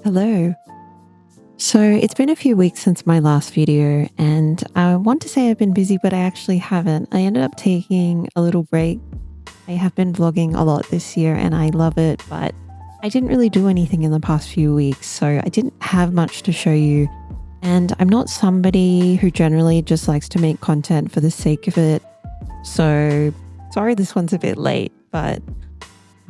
Hello. So it's been a few weeks since my last video, and I want to say I've been busy, but I actually haven't. I ended up taking a little break. I have been vlogging a lot this year and I love it, but I didn't really do anything in the past few weeks, so I didn't have much to show you. And I'm not somebody who generally just likes to make content for the sake of it. So sorry this one's a bit late, but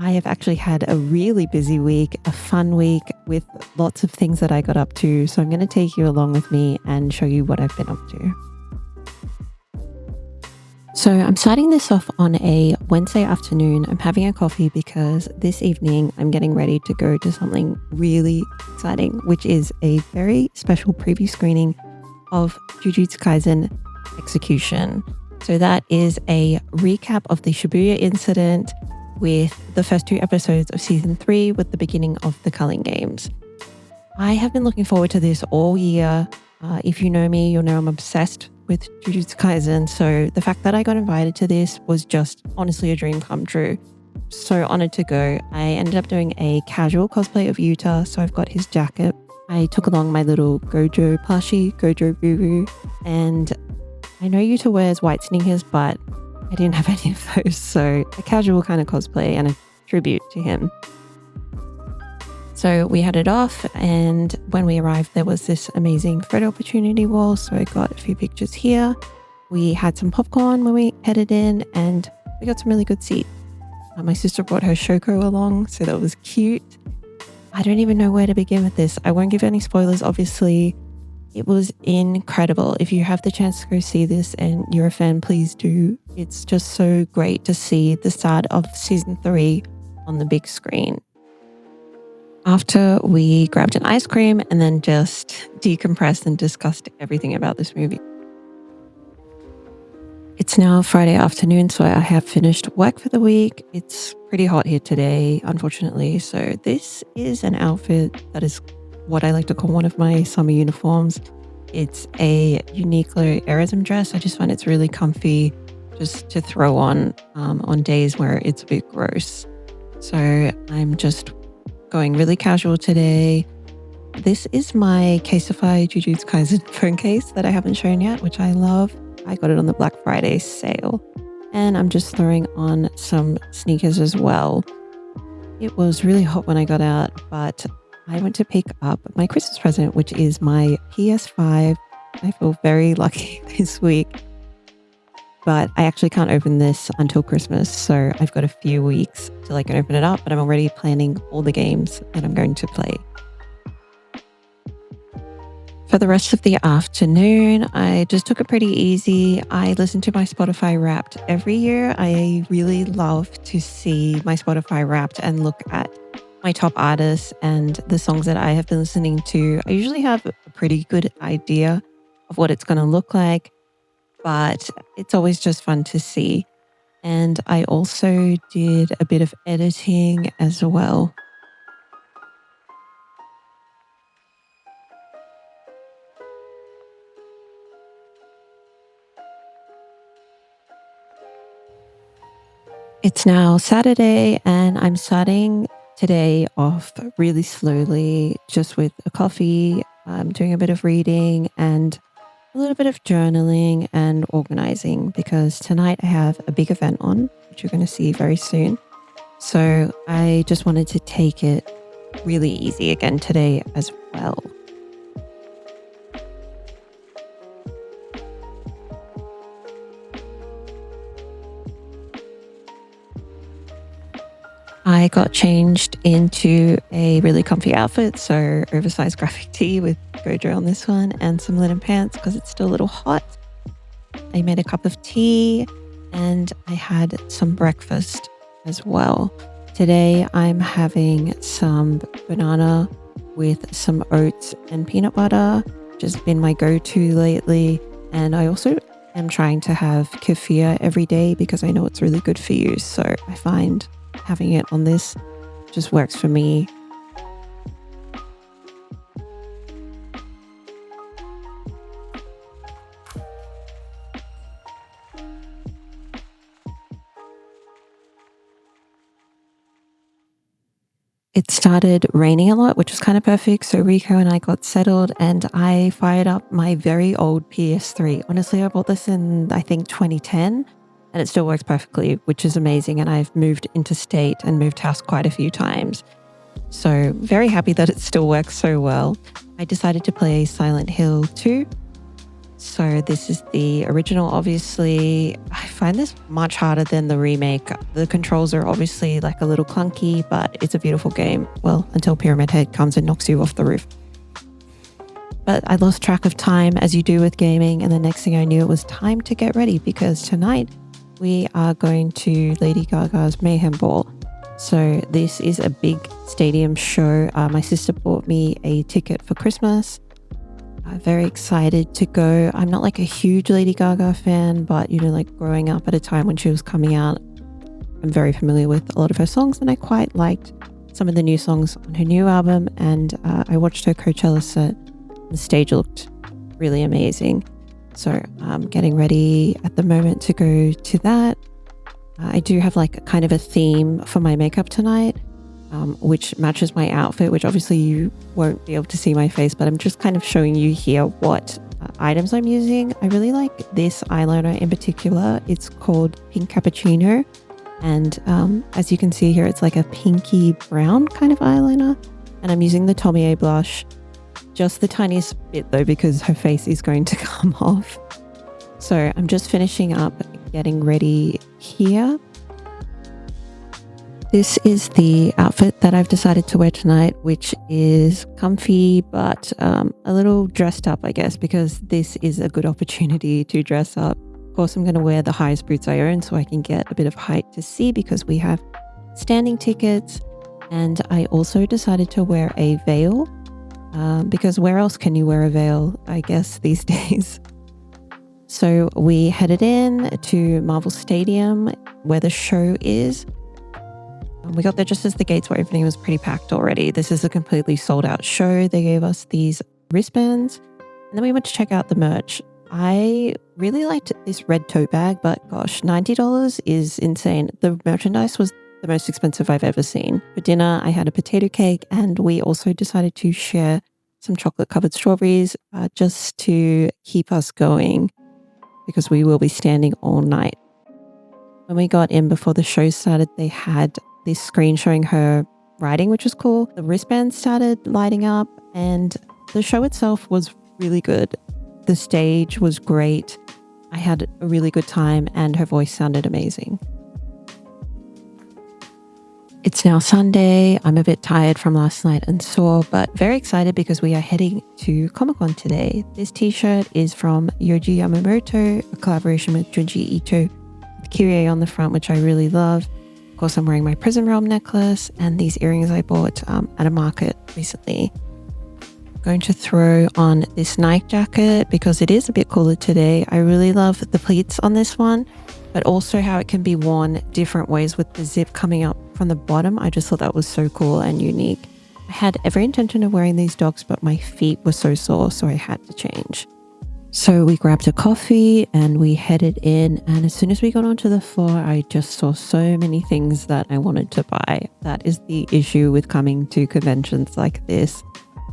I have actually had a really busy week, a fun week with lots of things that I got up to. So I'm going to take you along with me and show you what I've been up to. So I'm starting this off on a Wednesday afternoon. I'm having a coffee because this evening I'm getting ready to go to something really exciting, which is a very special preview screening of Jujutsu Kaisen Execution. So that is a recap of the Shibuya incident with the first two episodes of season 3 with the beginning of the Culling Games. I have been looking forward to this all year. If you know me, you'll know I'm obsessed with Jujutsu Kaisen. So the fact that I got invited to this was just honestly a dream come true. So honored to go. I ended up doing a casual cosplay of Yuta. So I've got his jacket. I took along my little Gojo plushie, Gojo Guru. And I know Yuta wears white sneakers, but I didn't have any of those, so a casual kind of cosplay and a tribute to him. So we headed off, and when we arrived, there was this amazing photo opportunity wall, so I got a few pictures here. We had some popcorn when we headed in, and we got some really good seats. My sister brought her Shoko along, so that was cute. I don't even know where to begin with this. I won't give any spoilers, obviously. It was incredible. If you have the chance to go see this and you're a fan, please do. It's just so great to see the start of season 3 on the big screen. After we grabbed an ice cream and then just decompressed and discussed everything about this movie. It's now Friday afternoon, so I have finished work for the week. It's pretty hot here today, unfortunately. So this is an outfit that is what I like to call one of my summer uniforms. It's a Uniqlo Aerism dress. I just find it's really comfy just to throw on days where it's a bit gross. So I'm just going really casual today. This is my Caseify Jujutsu Kaisen phone case that I haven't shown yet, which I love. I got it on the Black Friday sale. And I'm just throwing on some sneakers as well. It was really hot when I got out, but I went to pick up my Christmas present, which is my PS5. I feel very lucky this week, but I actually can't open this until Christmas. So I've got a few weeks till I can open it up, but I'm already planning all the games that I'm going to play. For the rest of the afternoon, I just took it pretty easy. I listen to my Spotify Wrapped every year. I really love to see my Spotify Wrapped and look at my top artists and the songs that I have been listening to. I usually have a pretty good idea of what it's going to look like, but it's always just fun to see. And I also did a bit of editing as well. It's now Saturday and I'm starting today off really slowly, just with a coffee. I'm doing a bit of reading and a little bit of journaling and organizing because tonight I have a big event on, which you're going to see very soon. So I just wanted to take it really easy again today as well. I got changed into a really comfy outfit, so oversized graphic tee with Gojo on this one and some linen pants because it's still a little hot. I made a cup of tea and I had some breakfast as well. Today I'm having some banana with some oats and peanut butter, which has been my go-to lately. And I also am trying to have kefir every day because I know it's really good for you. So I find having it on this just works for me. It started raining a lot, which was kind of perfect. So Rico and I got settled and I fired up my very old PS3. Honestly, I bought this in, I think, 2010 and it still works perfectly, which is amazing. And I've moved interstate and moved house quite a few times. So very happy that it still works so well. I decided to play Silent Hill 2. So this is the original. Obviously, I find this much harder than the remake. The controls are obviously like a little clunky, but it's a beautiful game. Well, until Pyramid Head comes and knocks you off the roof. But I lost track of time, as you do with gaming, and the next thing I knew, it was time to get ready because tonight we are going to Lady Gaga's Mayhem Ball. So this is a big stadium show. My sister bought me a ticket for Christmas. Very excited to go. I'm not like a huge Lady Gaga fan, but like growing up at a time when she was coming out, I'm very familiar with a lot of her songs and I quite liked some of the new songs on her new album. And I watched her Coachella set. The stage looked really amazing. So I'm getting ready at the moment to go to that. I do have like kind of a theme for my makeup tonight. Which matches my outfit, which obviously you won't be able to see my face, but I'm just kind of showing you here what items I'm using. I really like this eyeliner in particular. It's called Pink Cappuccino. And as you can see here, it's like a pinky brown kind of eyeliner. And I'm using the Tommy A blush, just the tiniest bit though, because her face is going to come off. So I'm just finishing up getting ready here. This is the outfit that I've decided to wear tonight, which is comfy, but a little dressed up, I guess, because this is a good opportunity to dress up. Of course, I'm going to wear the highest boots I own so I can get a bit of height to see because we have standing tickets. And I also decided to wear a veil because where else can you wear a veil, I guess, these days? So we headed in to Marvel Stadium where the show is. We got there just as the gates were opening. It was pretty packed already. This is a completely sold out show. They gave us these wristbands and then we went to check out the merch. I really liked this red tote bag, but gosh, $90 is insane. The merchandise was the most expensive I've ever seen. For dinner, I had a potato cake and we also decided to share some chocolate covered strawberries just to keep us going because we will be standing all night. When we got in before the show started, they had this screen showing her riding, which was cool. The wristband started lighting up and the show itself was really good. The stage was great. I had a really good time and her voice sounded amazing. It's now Sunday. I'm a bit tired from last night and sore, but very excited because we are heading to Comic-Con today. This t-shirt is from Yoji Yamamoto, a collaboration with Junji Ito, with Kyrie on the front, which I really love. Of course, I'm wearing my Prism Realm necklace and these earrings I bought at a market recently. I'm going to throw on this Nike jacket because it is a bit cooler today. I really love the pleats on this one, but also how it can be worn different ways with the zip coming up from the bottom. I just thought that was so cool and unique. I had every intention of wearing these dogs, but my feet were so sore, so I had to change. So we grabbed a coffee and we headed in, and as soon as we got onto the floor, I just saw so many things that I wanted to buy. That is the issue with coming to conventions like this.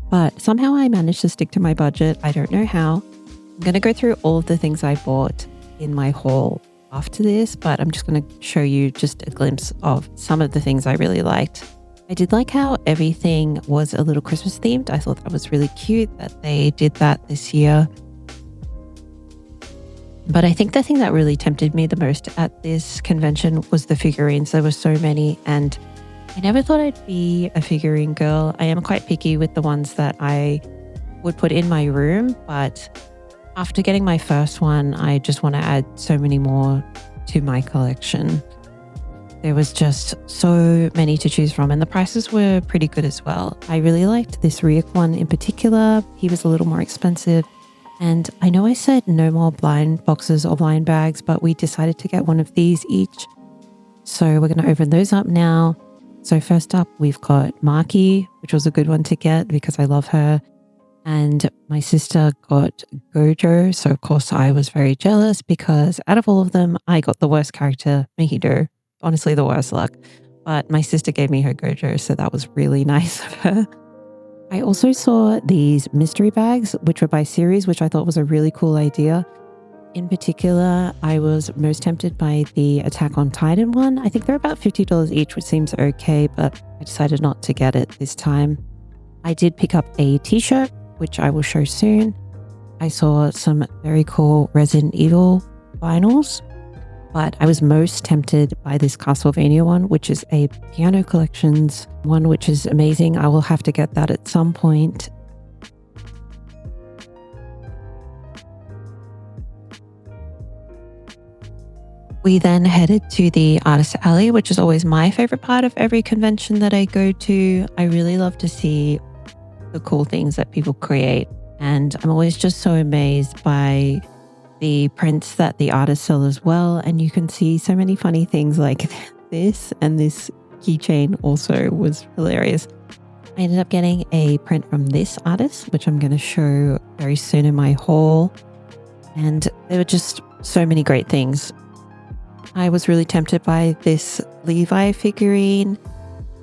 But somehow I managed to stick to my budget. I don't know how. I'm going to go through all of the things I bought in my haul after this, but I'm just going to show you just a glimpse of some of the things I really liked. I did like how everything was a little Christmas themed. I thought that was really cute that they did that this year. But I think the thing that really tempted me the most at this convention was the figurines. There were so many and I never thought I'd be a figurine girl. I am quite picky with the ones that I would put in my room, but after getting my first one, I just want to add so many more to my collection. There was just so many to choose from and the prices were pretty good as well. I really liked this Ryuk one in particular. He was a little more expensive. And I know I said no more blind boxes or blind bags, but we decided to get one of these each. So we're going to open those up now. So first up, we've got Maki, which was a good one to get because I love her. And my sister got Gojo. So of course I was very jealous because out of all of them, I got the worst character, Mahito. Honestly, the worst luck. but my sister gave me her Gojo, so that was really nice of her. I also saw these mystery bags, which were by series, which I thought was a really cool idea. In particular, I was most tempted by the Attack on Titan one. I think they're about $50 each, which seems okay, but I decided not to get it this time. I did pick up a t-shirt, which I will show soon. I saw some very cool Resident Evil vinyls, but I was most tempted by this Castlevania one, which is a Piano Collections one, which is amazing. I will have to get that at some point. We then headed to the Artist Alley, which is always my favorite part of every convention that I go to. I really love to see the cool things that people create. And I'm always just so amazed by the prints that the artists sell as well. And you can see so many funny things like this, and this keychain also was hilarious. I ended up getting a print from this artist, which I'm going to show very soon in my haul. And there were just so many great things. I was really tempted by this Levi figurine.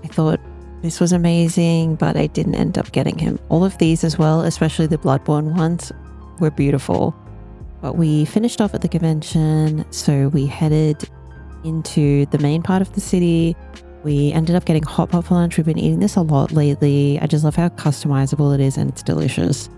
I thought this was amazing, but I didn't end up getting him. All of these as well, especially the Bloodborne ones, were beautiful. But we finished off at the convention, so we headed into the main part of the city. We ended up getting hot pot for lunch. We've been eating this a lot lately. I just love how customizable it is, and it's delicious.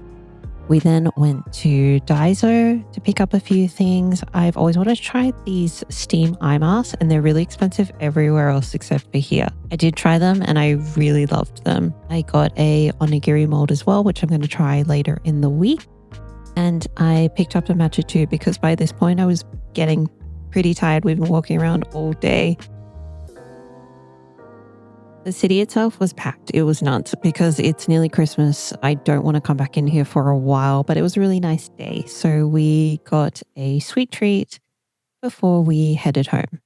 We then went to Daiso to pick up a few things. I've always wanted to try these steam eye masks, and they're really expensive everywhere else except for here. I did try them and I really loved them. I got a onigiri mold as well, which I'm going to try later in the week. And I picked up a matcha too, because by this point I was getting pretty tired. We've been walking around all day. The city itself was packed. It was nuts because it's nearly Christmas. I don't want to come back in here for a while, but it was a really nice day. So we got a sweet treat before we headed home.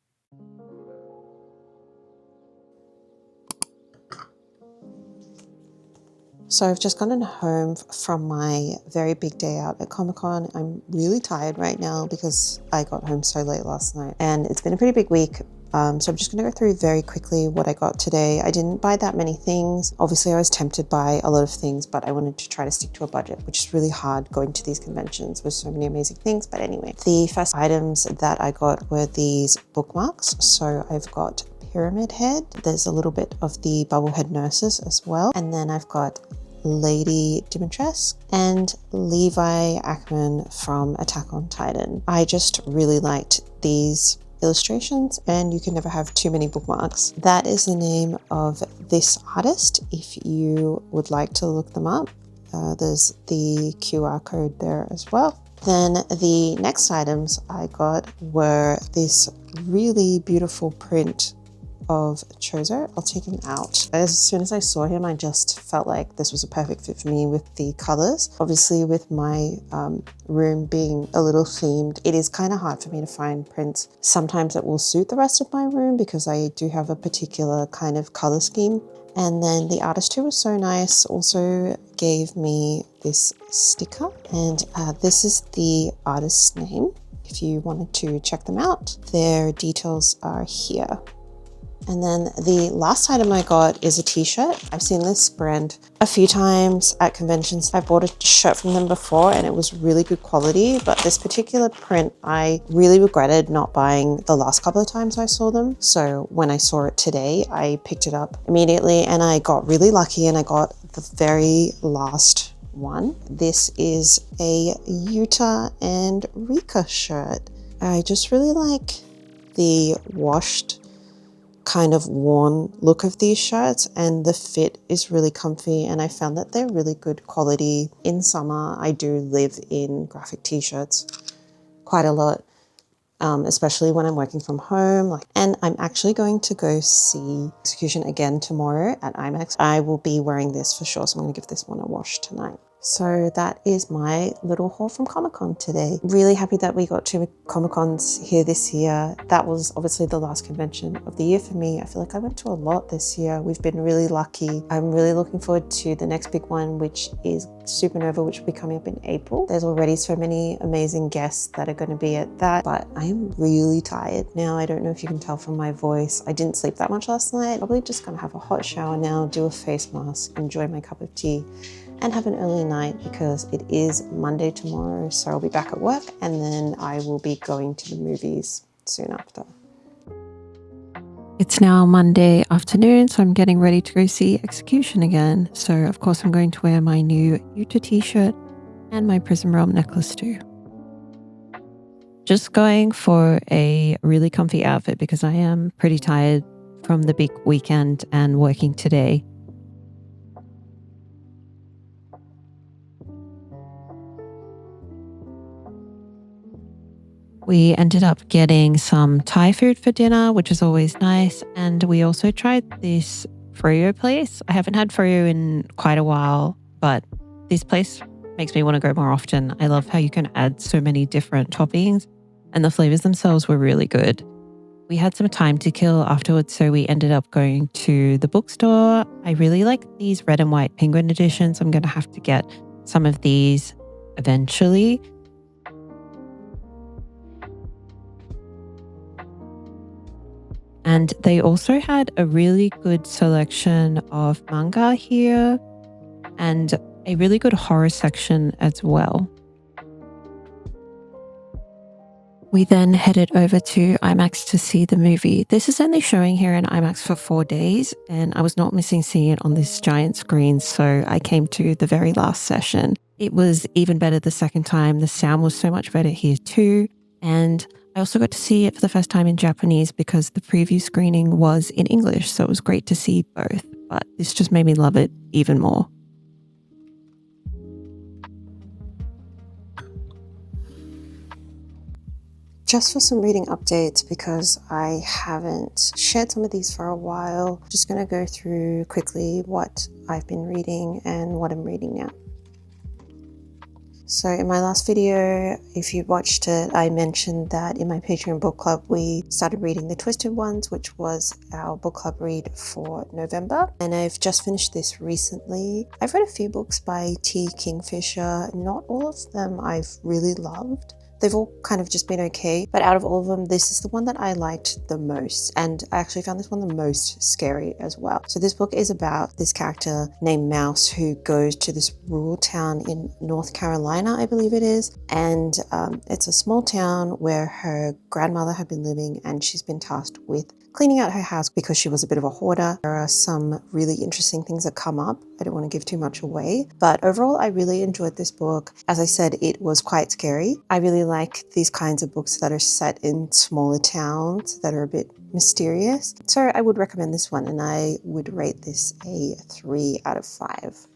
So I've just gotten home from my very big day out at Comic-Con. I'm really tired right now because I got home so late last night, and it's been a pretty big week. So I'm just going to go through very quickly what I got today. I didn't buy that many things. Obviously, I was tempted by a lot of things, but I wanted to try to stick to a budget, which is really hard going to these conventions with so many amazing things. But anyway, the first items that I got were these bookmarks. So I've got Pyramid Head. There's a little bit of the Bubblehead Nurses as well. And then I've got Lady Dimitrescu and Levi Ackerman from Attack on Titan. I just really liked these illustrations, and you can never have too many bookmarks. That is the name of this artist if you would like to look them up. There's the QR code there as well. Then the next items I got were this really beautiful print of Chozo. I'll take him out. As soon as I saw him, I just felt like this was a perfect fit for me with the colors. Obviously, with my room being a little themed, it is kind of hard for me to find prints sometimes that will suit the rest of my room because I do have a particular kind of color scheme. And then the artist who was so nice also gave me this sticker, and this is the artist's name. If you wanted to check them out, their details are here. And then the last item I got is a t-shirt. I've seen this brand a few times at conventions. I bought a shirt from them before and it was really good quality, but this particular print, I really regretted not buying the last couple of times I saw them. So when I saw it today, I picked it up immediately and I got really lucky and I got the very last one. This is a Yuta and Rika shirt. I just really like the washed kind of worn look of these shirts, and the fit is really comfy, and I found that they're really good quality. In summer, I do live in graphic t-shirts quite a lot, especially when I'm working from home. And I'm actually going to go see Execution again tomorrow at IMAX. I will be wearing this for sure, so I'm going to give this one a wash tonight. So that is my little haul from Comic-Con today. Really happy that we got 2 Comic-Cons here this year. That was obviously the last convention of the year for me. I feel like I went to a lot this year. We've been really lucky. I'm really looking forward to the next big one, which is Supernova, which will be coming up in April. There's already so many amazing guests that are going to be at that, but I'm really tired now. I don't know if you can tell from my voice. I didn't sleep that much last night. Probably just gonna have a hot shower now, do a face mask, enjoy my cup of tea, and have an early night because it is Monday tomorrow. So I'll be back at work and then I will be going to the movies soon after. It's now Monday afternoon, so I'm getting ready to go see Execution again. So of course I'm going to wear my new Utah t-shirt and my Prism Realm necklace too. Just going for a really comfy outfit because I am pretty tired from the big weekend and working today. We ended up getting some Thai food for dinner, which is always nice. And we also tried this froyo place. I haven't had froyo in quite a while, but this place makes me want to go more often. I love how you can add so many different toppings and the flavors themselves were really good. We had some time to kill afterwards, so we ended up going to the bookstore. I really like these red and white penguin editions. I'm going to have to get some of these eventually. And they also had a really good selection of manga here and a really good horror section as well. We then headed over to IMAX to see the movie. This is only showing here in IMAX for 4 days, and I was not missing seeing it on this giant screen, so I came to the very last session. It was even better the second time. The sound was so much better here too, and I also got to see it for the first time in Japanese because the preview screening was in English, so it was great to see both, but this just made me love it even more. Just for some reading updates, because I haven't shared some of these for a while, just going to go through quickly what I've been reading and what I'm reading now. So in my last video, if you watched it, I mentioned that in my Patreon book club, we started reading The Twisted Ones, which was our book club read for November. And I've just finished this recently. I've read a few books by T. Kingfisher. Not all of them I've really loved. They've all kind of just been okay, but out of all of them, this is the one that I liked the most. And I actually found this one the most scary as well. So this book is about this character named Mouse who goes to this rural town in North Carolina, I believe it is. And it's a small town where her grandmother had been living and she's been tasked with cleaning out her house because she was a bit of a hoarder. There are some really interesting things that come up. I don't want to give too much away, but overall, I really enjoyed this book. As I said, it was quite scary. I really like these kinds of books that are set in smaller towns that are a bit mysterious. So I would recommend this one and I would rate this a 3 out of 5.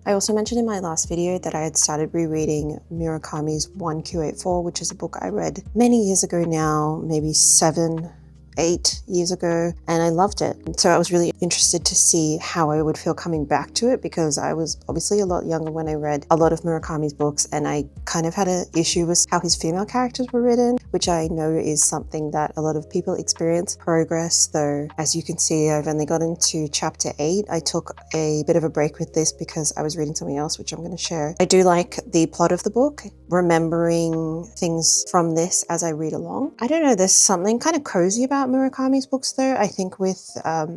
I also mentioned in my last video that I had started rereading Murakami's 1Q84, which is a book I read many years ago now, maybe 7, 8 years ago, and I loved it. So I was really interested to see how I would feel coming back to it because I was obviously a lot younger when I read a lot of Murakami's books, and I kind of had an issue with how his female characters were written, which I know is something that a lot of people experience. Progress, though, as you can see, I've only gotten to chapter 8. I took a bit of a break with this because I was reading something else, which I'm going to share. I do like the plot of the book, remembering things from this as I read along. I don't know, there's something kind of cozy about Murakami's books though. I think with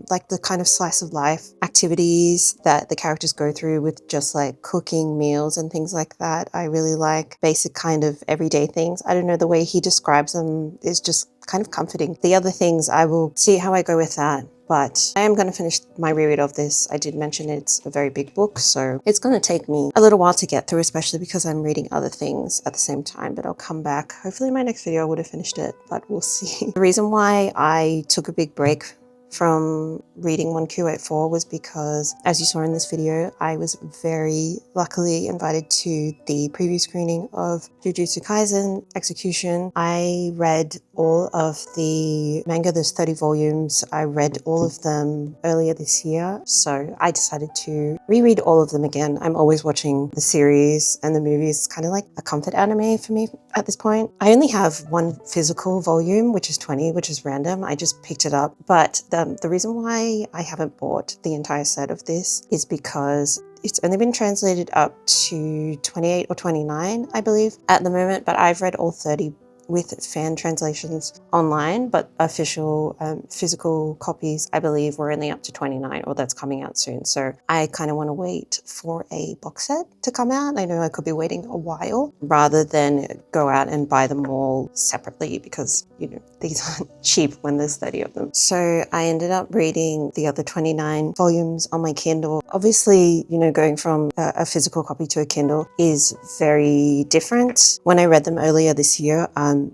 like the kind of slice of life activities that the characters go through with just like cooking meals and things like that. I really like basic kind of everyday things. I don't know, the way he describes them is just kind of comforting. The other things, I will see how I go with that. But I am going to finish my reread of this. I did mention it's a very big book, so it's going to take me a little while to get through, especially because I'm reading other things at the same time, but I'll come back. Hopefully in my next video I would have finished it, but we'll see. The reason why I took a big break from reading 1Q84 was because, as you saw in this video, I was very luckily invited to the preview screening of Jujutsu Kaisen Execution. I read all of the manga, there's 30 volumes. I read all of them earlier this year, so I decided to reread all of them again. I'm always watching the series, and the movies, kind of like a comfort anime for me at this point. I only have one physical volume, which is 20, which is random. I just picked it up, but the reason why I haven't bought the entire set of this is because it's only been translated up to 28 or 29, I believe, at the moment, but I've read all 30 with fan translations online, but official physical copies, I believe, were only up to 29, or that's coming out soon. So I kind of want to wait for a box set to come out. I know I could be waiting a while rather than go out and buy them all separately, because, you know, these aren't cheap when there's 30 of them. So I ended up reading the other 29 volumes on my Kindle. Obviously, you know, going from a physical copy to a Kindle is very different. When I read them earlier this year,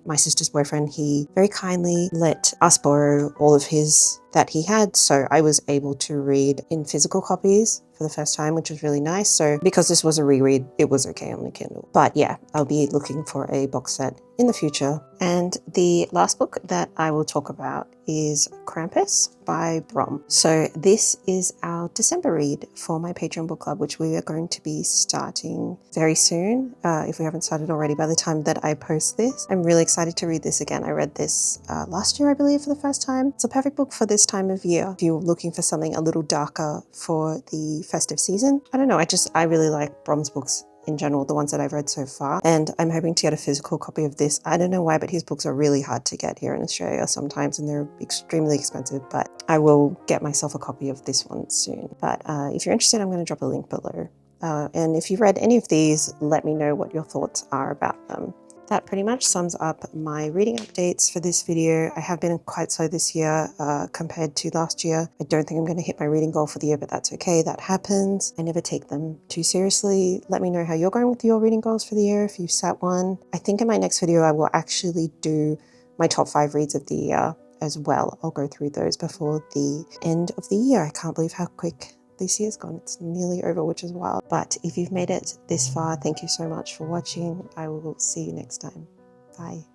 my sister's boyfriend, he very kindly let us borrow all of his that he had, so I was able to read in physical copies for the first time, which was really nice. So because this was a reread, it was okay on the Kindle. But yeah, I'll be looking for a box set in the future. And the last book that I will talk about is Krampus by Brom. So this is our December read for my Patreon book club, which we are going to be starting very soon, if we haven't started already by the time that I post this. I'm really excited to read this again. I read this last year, I believe, for the first time. It's a perfect book for this time of year if you're looking for something a little darker for the festive season. I don't know, I really like Brom's books in general, the ones that I've read so far, and I'm hoping to get a physical copy of this. I don't know why, but his books are really hard to get here in Australia sometimes, and they're extremely expensive, but I will get myself a copy of this one soon. But if you're interested, I'm going to drop a link below. And if you've read any of these, let me know what your thoughts are about them. That pretty much sums up my reading updates for this video. I have been quite slow this year compared to last year. I don't think I'm going to hit my reading goal for the year, but that's okay. That happens. I never take them too seriously. Let me know how you're going with your reading goals for the year, if you've set one. I think in my next video, I will actually do my top 5 reads of the year as well. I'll go through those before the end of the year. I can't believe how quick this year's gone. It's nearly over, which is wild. But if you've made it this far, thank you so much for watching. I will see you next time. Bye.